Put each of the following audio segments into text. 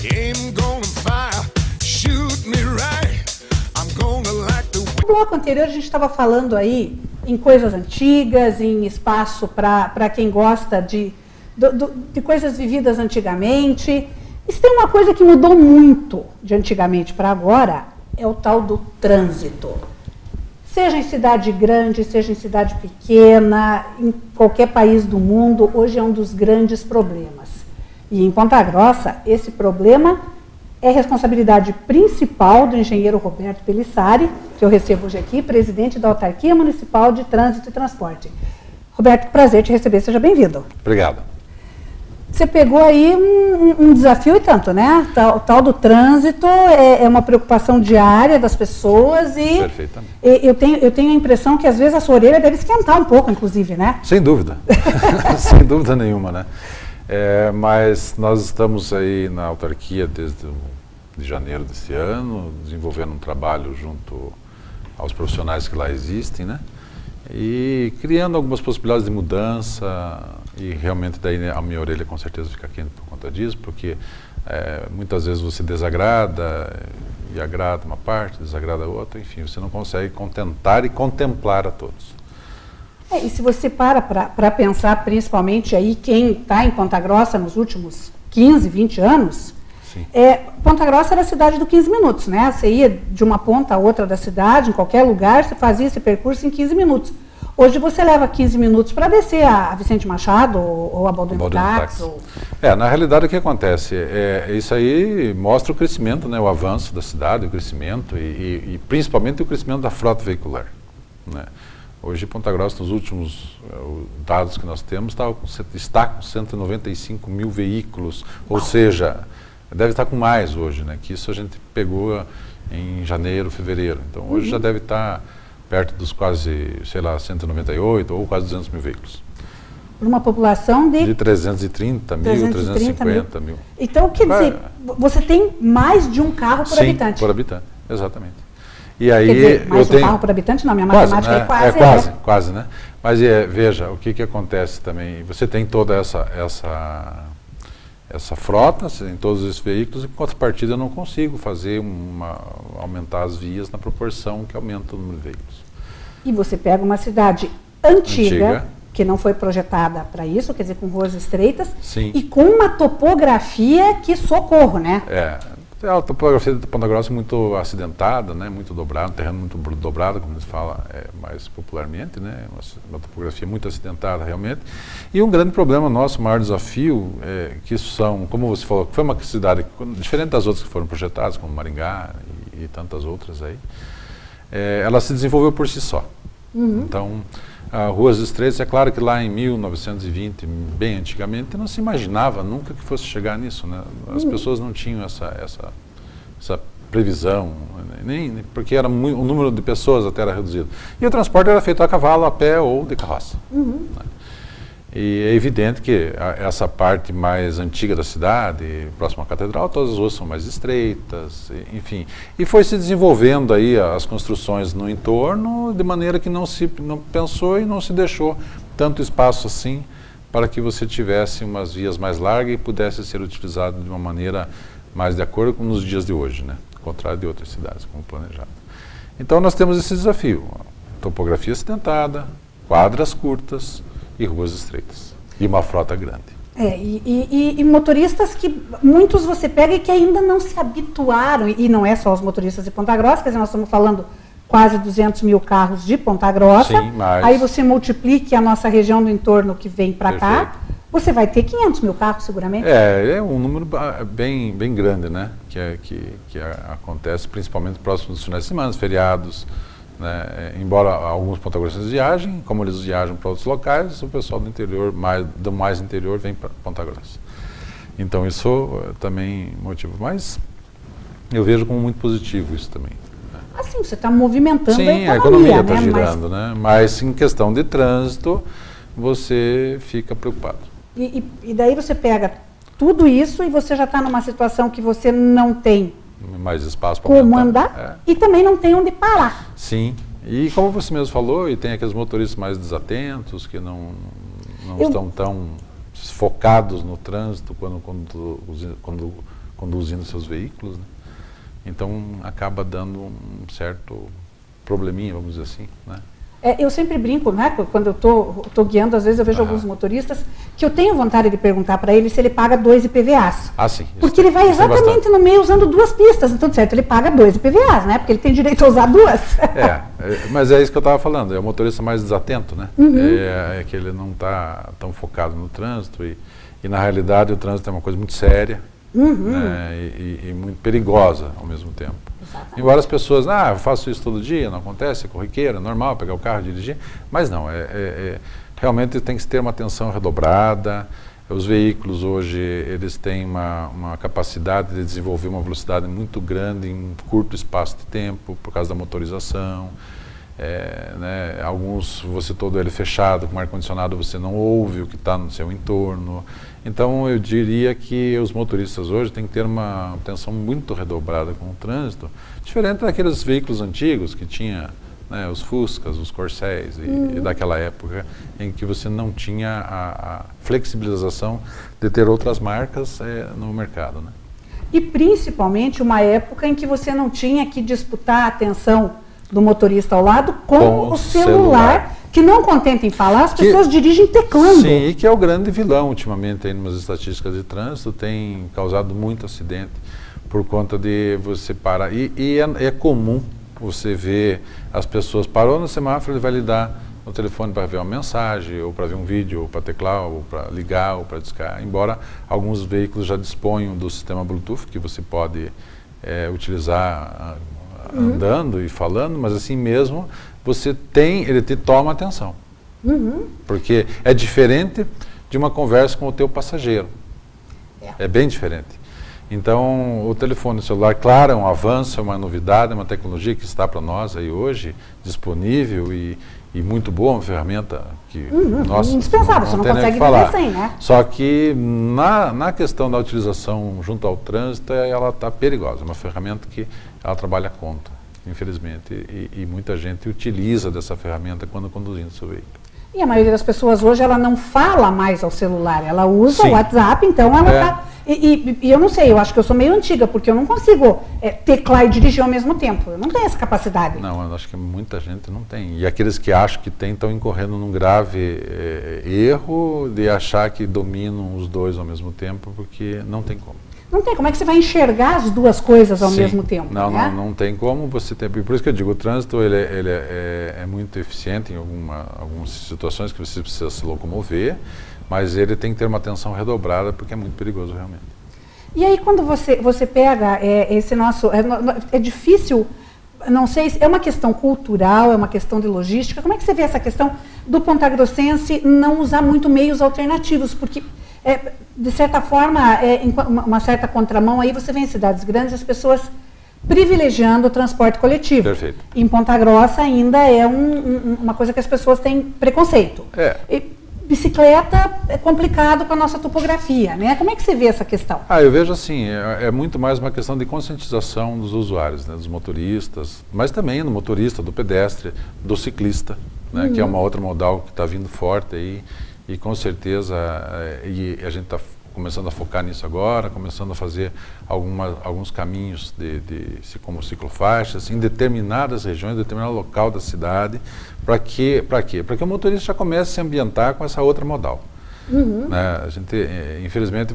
No bloco anterior a gente estava falando aí em coisas antigas, em espaço para quem gosta de coisas vividas antigamente. E se tem uma coisa que mudou muito de antigamente para agora, é o tal do trânsito. Seja em cidade grande, seja em cidade pequena, em qualquer país do mundo, hoje é um dos grandes problemas. E em Ponta Grossa, esse problema é responsabilidade principal do engenheiro Roberto Pelissari, que eu recebo hoje aqui, presidente da Autarquia Municipal de Trânsito e Transporte. Roberto, prazer te receber, seja bem-vindo. Obrigado. Você pegou aí um desafio e tanto, né? O tal do trânsito é uma preocupação diária das pessoas e Perfeitamente. Eu tenho a impressão que às vezes a sua orelha deve esquentar um pouco, inclusive, né? Sem dúvida, sem dúvida nenhuma, né? Mas nós estamos aí na autarquia desde de janeiro desse ano, desenvolvendo um trabalho junto aos profissionais que lá existem, né? E criando algumas possibilidades de mudança, e realmente daí a minha orelha com certeza fica quente por conta disso, porque muitas vezes você desagrada e agrada uma parte, desagrada a outra, enfim, você não consegue contentar e contemplar a todos. E se você para pensar, principalmente aí quem está em Ponta Grossa nos últimos 15, 20 anos, Ponta Grossa era a cidade do 15 minutos, né? Você ia de uma ponta a outra da cidade, em qualquer lugar, você fazia esse percurso em 15 minutos. Hoje você leva 15 minutos para descer a Vicente Machado ou a Balduino Tax. Na realidade o que acontece? Isso aí mostra o crescimento, né? O avanço da cidade, o crescimento e principalmente o crescimento da frota veicular, né? Hoje Ponta Grossa, nos últimos dados que nós temos, está com 195 mil veículos, ou seja, deve estar com mais hoje, né? Que isso a gente pegou em janeiro, fevereiro. Então hoje já deve estar perto dos quase, sei lá, 198 ou quase 200 mil veículos. Por uma população de 330 mil, 350 mil. Então, quer dizer, você tem mais de um carro por habitante. Sim, por habitante, exatamente. E aí, quer dizer, mais de um carro por habitante? Não, minha matemática é quase. Quase, né? Mas veja, o que acontece também, você tem toda essa frota, em todos esses veículos, e em contrapartida eu não consigo aumentar as vias na proporção que aumenta o número de veículos. E você pega uma cidade antiga, que não foi projetada para isso, quer dizer, com ruas estreitas, sim, e com uma topografia que socorro, né? A topografia de Ponta Grossa é muito acidentada, né? Muito dobrada, um terreno muito dobrado, como se fala mais popularmente, né? Uma topografia muito acidentada realmente. E um grande problema nosso, o maior desafio, que são, como você falou, que foi uma cidade diferente das outras que foram projetadas, como Maringá e tantas outras aí, ela se desenvolveu por si só. Então, ruas estreitas, é claro que lá em 1920, bem antigamente, não se imaginava nunca que fosse chegar nisso, né? As pessoas não tinham essa previsão, nem porque era o número de pessoas até era reduzido. E o transporte era feito a cavalo, a pé ou de carroça. Né? E é evidente que essa parte mais antiga da cidade, próxima à catedral, todas as ruas são mais estreitas, enfim. E foi se desenvolvendo aí as construções no entorno de maneira que não pensou e não se deixou tanto espaço assim para que você tivesse umas vias mais largas e pudesse ser utilizado de uma maneira mais de acordo com nos dias de hoje, né? Ao contrário de outras cidades, como planejado. Então nós temos esse desafio, topografia acidentada, quadras curtas e ruas estreitas, e uma frota grande. E motoristas que muitos você pega e que ainda não se habituaram, e não é só os motoristas de Ponta Grossa, quer dizer, nós estamos falando quase 200 mil carros de Ponta Grossa, sim, mas aí você multiplique a nossa região do entorno que vem para cá, você vai ter 500 mil carros seguramente. É um número bem grande, né, que acontece principalmente próximo dos finais de semana, feriados, né? Embora alguns pontagrossenses viajem, como eles viajam para outros locais, o pessoal do interior, do mais interior, vem para Ponta Grossa. Então isso também motiva, mas eu vejo como muito positivo isso também. Né? Assim, você está movimentando sim, a economia está girando, né? Mas em questão de trânsito, você fica preocupado. E daí você pega tudo isso e você já está numa situação que você não tem mais espaço para como andar e também não tem onde parar. Sim, e como você mesmo falou, e tem aqueles motoristas mais desatentos, que não estão tão focados no trânsito quando conduzindo seus veículos, né? Então acaba dando um certo probleminha, vamos dizer assim, né? Eu sempre brinco, né? Quando eu tô guiando, às vezes eu vejo alguns motoristas que eu tenho vontade de perguntar para ele se ele paga 2 IPVAs. Ah, sim. Porque ele vai exatamente no meio usando 2 pistas, então certo, ele paga 2 IPVAs, né? Porque ele tem direito a usar 2. Mas é isso que eu estava falando, é o motorista mais desatento, né? É que ele não está tão focado no trânsito e na realidade o trânsito é uma coisa muito séria, né? E muito perigosa ao mesmo tempo. Exatamente. Embora as pessoas, eu faço isso todo dia, não acontece, é corriqueiro, é normal pegar o carro, dirigir, mas não, realmente tem que ter uma atenção redobrada. Os veículos hoje, eles têm uma capacidade de desenvolver uma velocidade muito grande em um curto espaço de tempo, por causa da motorização. Né, alguns, você todo ele fechado, com ar-condicionado, você não ouve o que está no seu entorno. Então, eu diria que os motoristas hoje têm que ter uma atenção muito redobrada com o trânsito, diferente daqueles veículos antigos que tinha, né, os Fuscas, os Corcéis, e daquela época em que você não tinha a flexibilização de ter outras marcas no mercado, né? E principalmente uma época em que você não tinha que disputar a atenção do motorista ao lado com o celular, que não contente em falar, as pessoas dirigem teclando. Sim, e que é o grande vilão ultimamente, aí numas estatísticas de trânsito, tem causado muito acidente por conta de você parar. E é comum você ver as pessoas, parou no semáforo, ele vai lhe dar no telefone para ver uma mensagem, ou para ver um vídeo, ou para teclar, ou para ligar, ou para discar. Embora alguns veículos já disponham do sistema Bluetooth, que você pode utilizar andando e falando, mas assim mesmo ele te toma atenção. Porque é diferente de uma conversa com o teu passageiro. É bem diferente. Então, o telefone celular, claro, é um avanço, é uma novidade, é uma tecnologia que está para nós aí hoje, disponível e muito boa, uma ferramenta que indispensável, você não consegue viver sem, né? Só que na questão da utilização junto ao trânsito, ela está perigosa, é uma ferramenta que ela trabalha contra, infelizmente, e muita gente utiliza dessa ferramenta quando conduzindo seu veículo. E a maioria das pessoas hoje, ela não fala mais ao celular, ela usa o WhatsApp, então ela está... E eu não sei, eu acho que eu sou meio antiga, porque eu não consigo teclar e dirigir ao mesmo tempo. Eu não tenho essa capacidade. Não, eu acho que muita gente não tem. E aqueles que acham que tem, estão incorrendo num grave erro de achar que dominam os dois ao mesmo tempo, porque não tem como. Não tem, como é que você vai enxergar as duas coisas ao mesmo tempo? Não, né? não tem como você ter. Por isso que eu digo, o trânsito ele é muito eficiente em algumas situações que você precisa se locomover, mas ele tem que ter uma atenção redobrada, porque é muito perigoso realmente. E aí quando você pega esse nosso... É difícil, não sei, é uma questão cultural, é uma questão de logística, como é que você vê essa questão do pontagrossense não usar muito meios alternativos? Porque, de certa forma, uma certa contramão, aí você vê em cidades grandes as pessoas privilegiando o transporte coletivo. Perfeito. Em Ponta Grossa ainda é uma coisa que as pessoas têm preconceito. Bicicleta é complicado com a nossa topografia, né? Como é que você vê essa questão? Eu vejo assim, é muito mais uma questão de conscientização dos usuários, né, dos motoristas, mas também do motorista, do pedestre, do ciclista, né, que é uma outra modal que está vindo forte aí, e com certeza e a gente está começando a focar nisso agora, começando a fazer alguns caminhos como ciclofaixas em determinadas regiões, determinado local da cidade. Para quê? Para que o motorista já comece a se ambientar com essa outra modal. Né? A gente, infelizmente,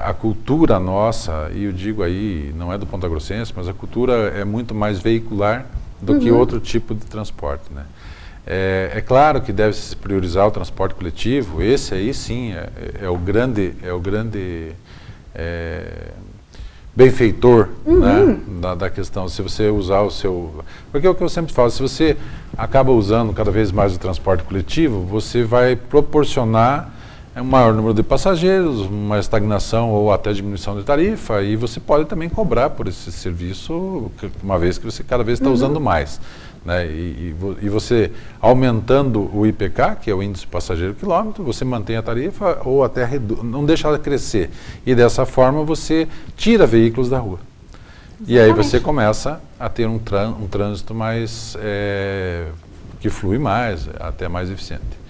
a cultura nossa, e eu digo aí, não é do pontagrossense, mas a cultura é muito mais veicular do que outro tipo de transporte, né? É claro que deve-se priorizar o transporte coletivo, esse aí sim é o grande benfeitor, né, da questão, se você usar o seu... Porque é o que eu sempre falo, se você acaba usando cada vez mais o transporte coletivo, você vai proporcionar um maior número de passageiros, uma estagnação ou até diminuição de tarifa, e você pode também cobrar por esse serviço, uma vez que você cada vez está usando mais. Né? E você, aumentando o IPK, que é o índice passageiro quilômetro, você mantém a tarifa ou até não deixa ela crescer. E dessa forma você tira veículos da rua. Exatamente. E aí você começa a ter um trânsito mais, que flui mais, até mais eficiente.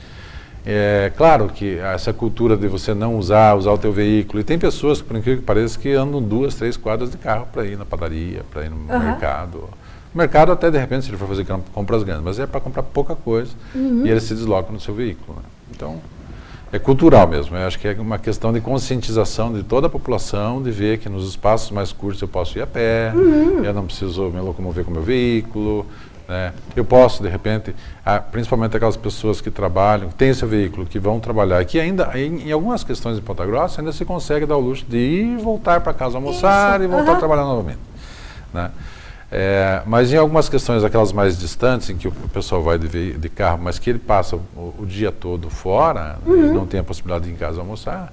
É claro que essa cultura de você não usar o teu veículo, e tem pessoas, por incrível que pareça, que andam 2, 3 quadras de carro para ir na padaria, para ir no mercado. O mercado até, de repente, se ele for fazer compras grandes, mas é para comprar pouca coisa, e ele se desloca no seu veículo, né? Então, é cultural mesmo. Eu acho que é uma questão de conscientização de toda a população, de ver que nos espaços mais curtos eu posso ir a pé, eu não preciso me locomover com o meu veículo, né? Eu posso, de repente, principalmente aquelas pessoas que trabalham, que têm seu veículo, que vão trabalhar, que ainda, em algumas questões de Ponta Grossa, ainda se consegue dar o luxo de ir e voltar para casa almoçar e voltar a trabalhar novamente, né? Mas em algumas questões, aquelas mais distantes, em que o pessoal vai de carro, mas que ele passa o dia todo fora, e não tem a possibilidade de ir em casa almoçar,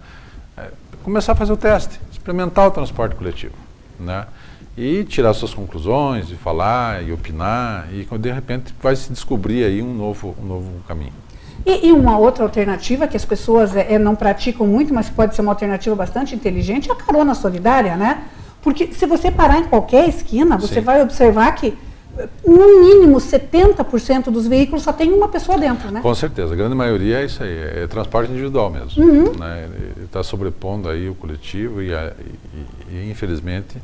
começar a fazer o teste, experimentar o transporte coletivo, né? E tirar suas conclusões, e falar, e opinar, e de repente vai se descobrir aí um novo caminho. E uma outra alternativa que as pessoas não praticam muito, mas pode ser uma alternativa bastante inteligente, é a carona solidária, né? Porque se você parar em qualquer esquina, você vai observar que, no mínimo, 70% dos veículos só tem uma pessoa dentro, né? Com certeza, a grande maioria é isso aí, é transporte individual mesmo, né? Ele está sobrepondo aí o coletivo e infelizmente,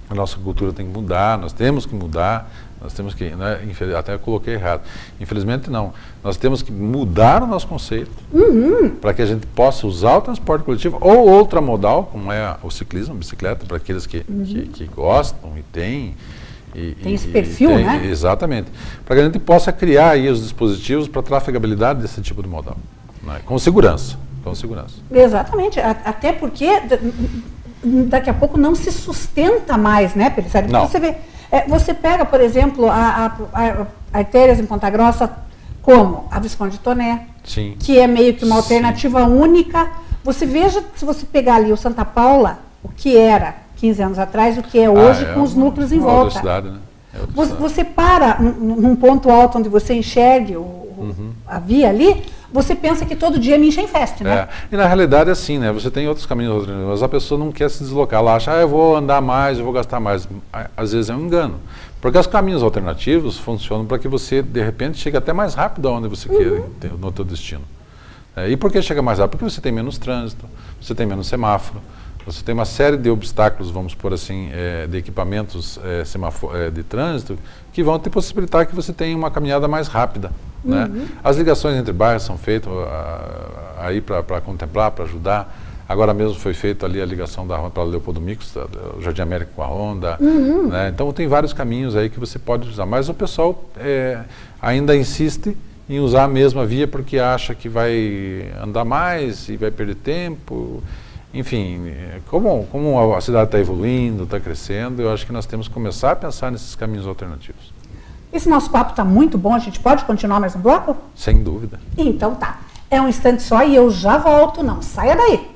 a nossa cultura tem que mudar, nós temos que mudar, nós temos que, né, até eu coloquei errado, infelizmente não, nós temos que mudar o nosso conceito para que a gente possa usar o transporte coletivo ou outra modal, como é o ciclismo, a bicicleta, para aqueles que gostam e têm. Tem esse perfil, né? Exatamente, para que a gente possa criar aí os dispositivos para a trafegabilidade desse tipo de modal, né, com segurança, com segurança. Exatamente, até porque daqui a pouco não se sustenta mais, né, Pelissari? Não. Você vê, você pega, por exemplo, artérias em Ponta Grossa, como a Visconde Toné, Sim. que é meio que uma alternativa única. Você veja, se você pegar ali o Santa Paula, o que era 15 anos atrás, o que é hoje, com os núcleos em volta. Outra cidade, né? Você para num ponto alto onde você enxergue a via ali, você pensa que todo dia Mincha em festa, né? E na realidade é assim, né? Você tem outros caminhos, mas a pessoa não quer se deslocar. Ela acha, eu vou andar mais, eu vou gastar mais. Às vezes é um engano. Porque os caminhos alternativos funcionam para que você, de repente, chegue até mais rápido aonde você queira, no teu destino. E por que chega mais rápido? Porque você tem menos trânsito, você tem menos semáforo, você tem uma série de obstáculos, vamos por assim, de equipamentos de trânsito, que vão te possibilitar que você tenha uma caminhada mais rápida, né? As ligações entre bairros são feitas aí para contemplar, para ajudar. Agora mesmo foi feita ali a ligação da para Leopoldo Micos, do Jardim América com a Honda, né? Então tem vários caminhos aí que você pode usar, mas o pessoal ainda insiste em usar a mesma via porque acha que vai andar mais e vai perder tempo. Enfim, como a cidade está evoluindo, está crescendo, eu acho que nós temos que começar a pensar nesses caminhos alternativos. Esse nosso papo está muito bom, a gente pode continuar mais um bloco? Sem dúvida. Então tá, é um instante só e eu já volto, não saia daí.